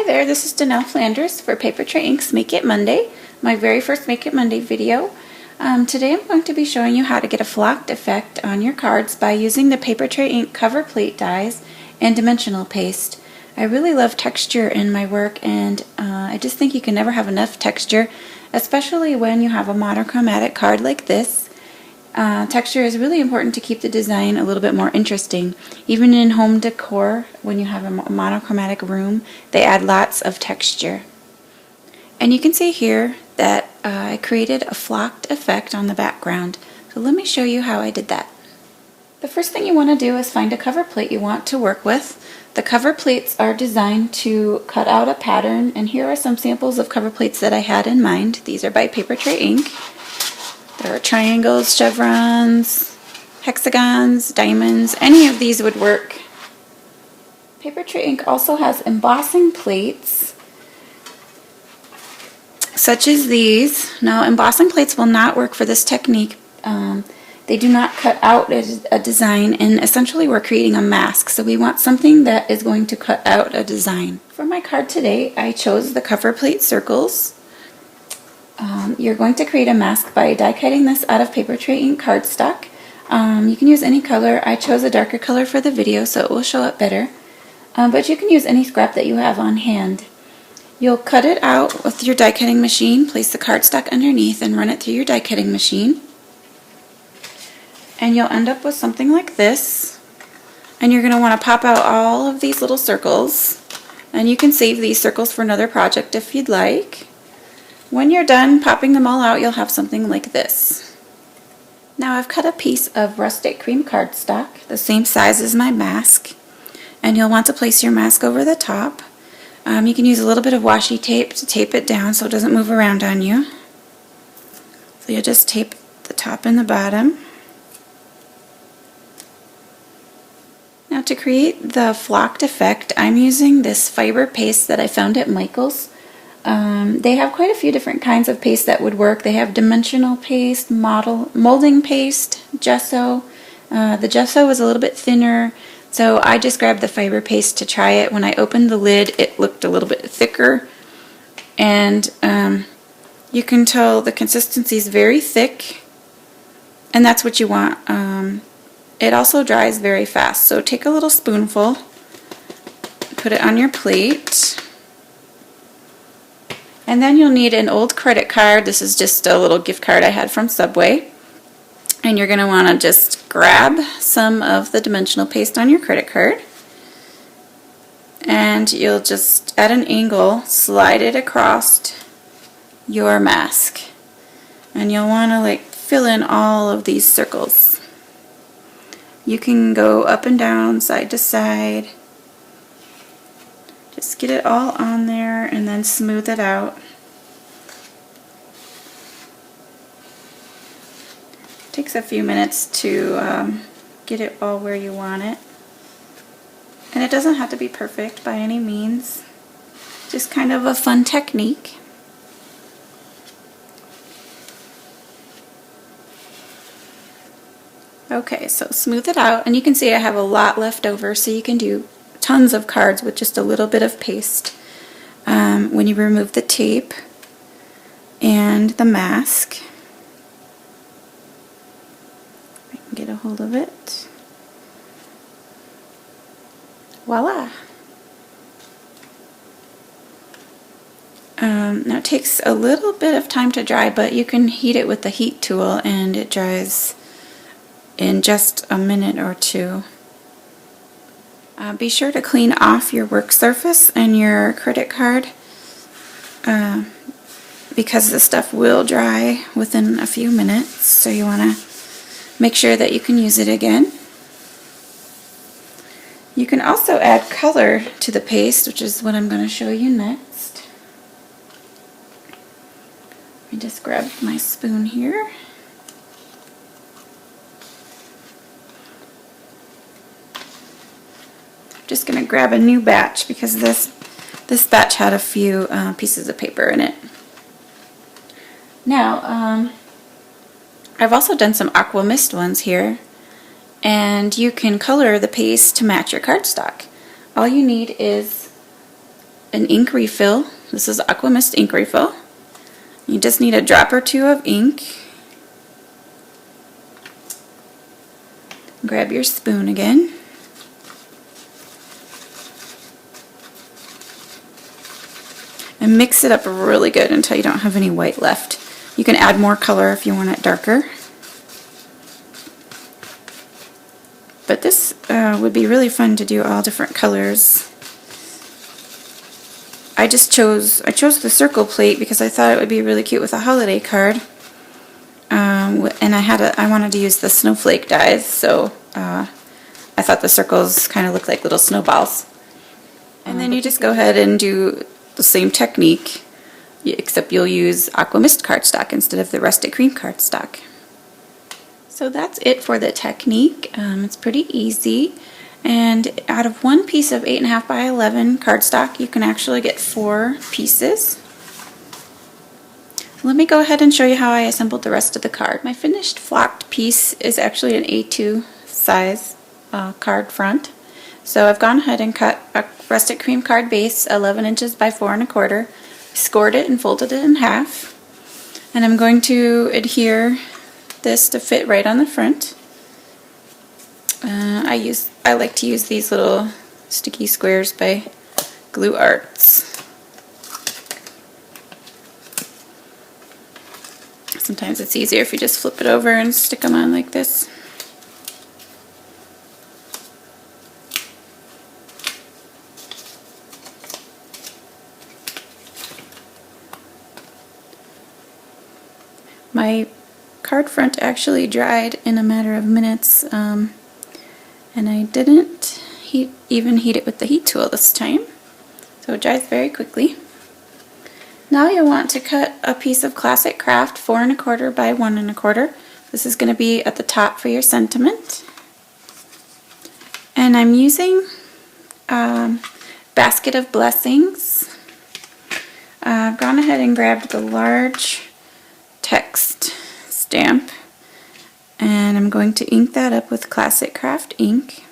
there, this is Danielle Flanders for Papertrey Inc.'s Make It Monday, my very first Make It Monday video. Today I'm going to be showing you how to get a flocked effect on your cards by using the Papertrey Inc. cover plate dies and dimensional paste. I really love texture in my work, and I just think you can never have enough texture, especially when you have a monochromatic card like this. Texture is really important to keep the design a little bit more interesting. Even in home decor, when you have a monochromatic room, they add lots of texture. And you can see here that I created a flocked effect on the background. So let me show you how I did that. The first thing you want to do is find a cover plate you want to work with. The cover plates are designed to cut out a pattern, and here are some samples of cover plates that I had in mind. These are by Papertrey Inc. There are triangles, chevrons, hexagons, diamonds. Any of these would work. Papertrey Inc. also has embossing plates, such as these. Now, embossing plates will not work for this technique. They do not cut out a design, and essentially we're creating a mask. So we want something that is going to cut out a design. For my card today, I chose the cover plate circles. You're going to create a mask by die cutting this out of Papertrey Inc. cardstock. You can use any color. I chose a darker color for the video so it will show up better. But you can use any scrap that you have on hand. You'll cut it out with your die cutting machine, place the cardstock underneath, and run it through your die cutting machine. And you'll end up with something like this. And you're going to want to pop out all of these little circles. And you can save these circles for another project if you'd like. When you're done popping them all out, you'll have something like this. Now I've cut a piece of rustic cream cardstock, the same size as my mask, and you'll want to place your mask over the top. You can use a little bit of washi tape to tape it down so it doesn't move around on you. So you'll just tape the top and the bottom. Now to create the flocked effect, I'm using this fiber paste that I found at Michael's. They have quite a few different kinds of paste that would work. They have dimensional paste, molding paste, gesso. The gesso was a little bit thinner, so I just grabbed the fiber paste to try it. When I opened the lid, it looked a little bit thicker, and you can tell the consistency is very thick, and that's what you want. It also dries very fast, so take a little spoonful, put it on your plate. And then you'll need an old credit card. This is just a little gift card I had from Subway. And you're going to want to just grab some of the dimensional paste on your credit card. And you'll just, at an angle, slide it across your mask. And you'll want to fill in all of these circles. You can go up and down, side to side. Just get it all on there and then smooth it out. It takes a few minutes to get it all where you want it. And it doesn't have to be perfect by any means. Just kind of a fun technique. Okay, so smooth it out, and you can see I have a lot left over, so you can do tons of cards with just a little bit of paste. When you remove the tape and the mask, I can get a hold of it. Voila! Now it takes a little bit of time to dry, but you can heat it with the heat tool and it dries in just a minute or two. Be sure to clean off your work surface and your credit card because the stuff will dry within a few minutes, so you want to make sure that you can use it again. You can also add color to the paste, which is what I'm going to show you next. Let me just grab my spoon here. Just going to grab a new batch because this batch had a few pieces of paper in it. Now, I've also done some aqua mist ones here, and you can color the paste to match your cardstock. All you need is an ink refill. This is Aqua Mist ink refill. You just need a drop or two of ink. Grab your spoon again. And mix it up really good until you don't have any white left. You can add more color if you want it darker. But this would be really fun to do all different colors. I chose the circle plate because I thought it would be really cute with a holiday card. And I wanted to use the snowflake dies, so I thought the circles kind of look like little snowballs. And then you just go ahead and do the same technique, except you'll use Aqua Mist cardstock instead of the Rustic Cream cardstock. So that's it for the technique. It's pretty easy. And out of one piece of 8.5 by 11 cardstock, you can actually get 4 pieces. Let me go ahead and show you how I assembled the rest of the card. My finished flocked piece is actually an A2 size card front. So I've gone ahead and cut a Rustic Cream card base 11 inches by 4 1/4, scored it and folded it in half. And I'm going to adhere this to fit right on the front. I like to use these little sticky squares by Glue Arts. Sometimes it's easier if you just flip it over and stick them on like this. My card front actually dried in a matter of minutes, and I didn't even heat it with the heat tool this time, so it dries very quickly. Now you'll want to cut a piece of Classic Craft 4 1/4 by 1 1/4. This is going to be at the top for your sentiment. And I'm using Basket of Blessings. I've gone ahead and grabbed the large text stamp, and I'm going to ink that up with Classic Craft ink.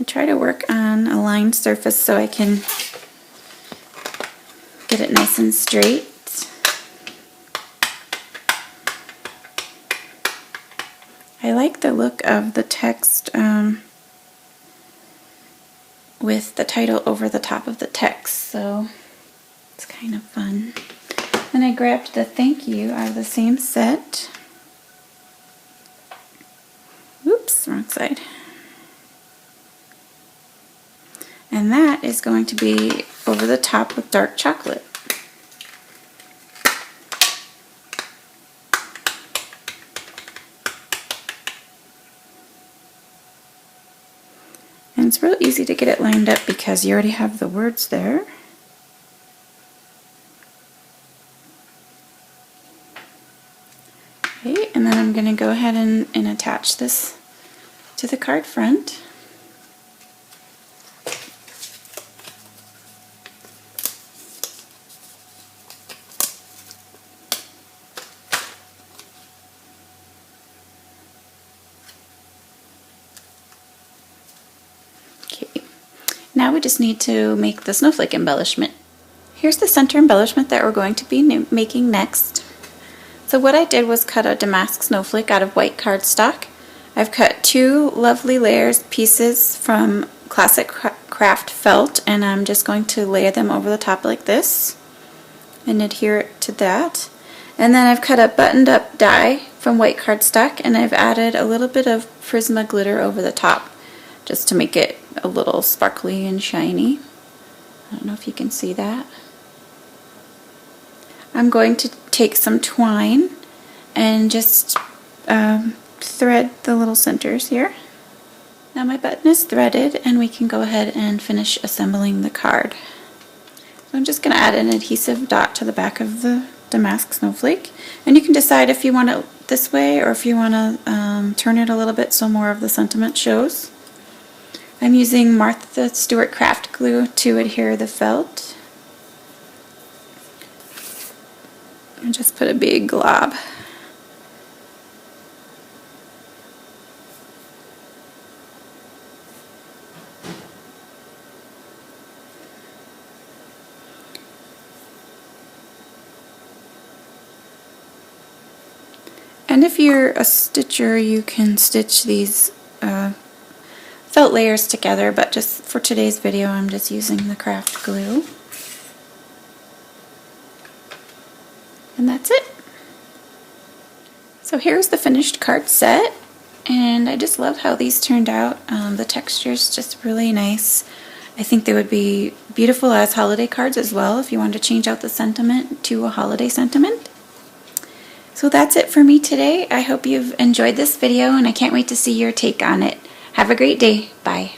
I try to work on a lined surface so I can get it nice and straight. I like the look of the text with the title over the top of the text, so it's kind of fun. Then I grabbed the thank you out of the same set. Oops, wrong side. And that is going to be over the top with dark chocolate. And it's real easy to get it lined up because you already have the words there. Okay, and then I'm going to go ahead and attach this to the card front. Now we just need to make the snowflake embellishment. Here's the center embellishment that we're going to be making next. So what I did was cut a damask snowflake out of white cardstock. I've cut 2 lovely layers pieces from Classic Craft felt, and I'm just going to layer them over the top like this and adhere it to that. And then I've cut a buttoned up die from white cardstock, and I've added a little bit of Prisma glitter over the top just to make it a little sparkly and shiny. I don't know if you can see that. I'm going to take some twine and just thread the little centers here. Now my button is threaded, and we can go ahead and finish assembling the card. So I'm just going to add an adhesive dot to the back of the damask snowflake, and you can decide if you want it this way or if you want to turn it a little bit so more of the sentiment shows. I'm using Martha Stewart craft glue to adhere the felt. And just put a big glob. And if you're a stitcher, you can stitch these felt layers together, but just for today's video I'm just using the craft glue. And that's it. So here's the finished card set, and I just love how these turned out. The texture is just really nice. I think they would be beautiful as holiday cards as well if you want to change out the sentiment to a holiday sentiment. So that's it for me today. I hope you've enjoyed this video, and I can't wait to see your take on it. Have a great day. Bye.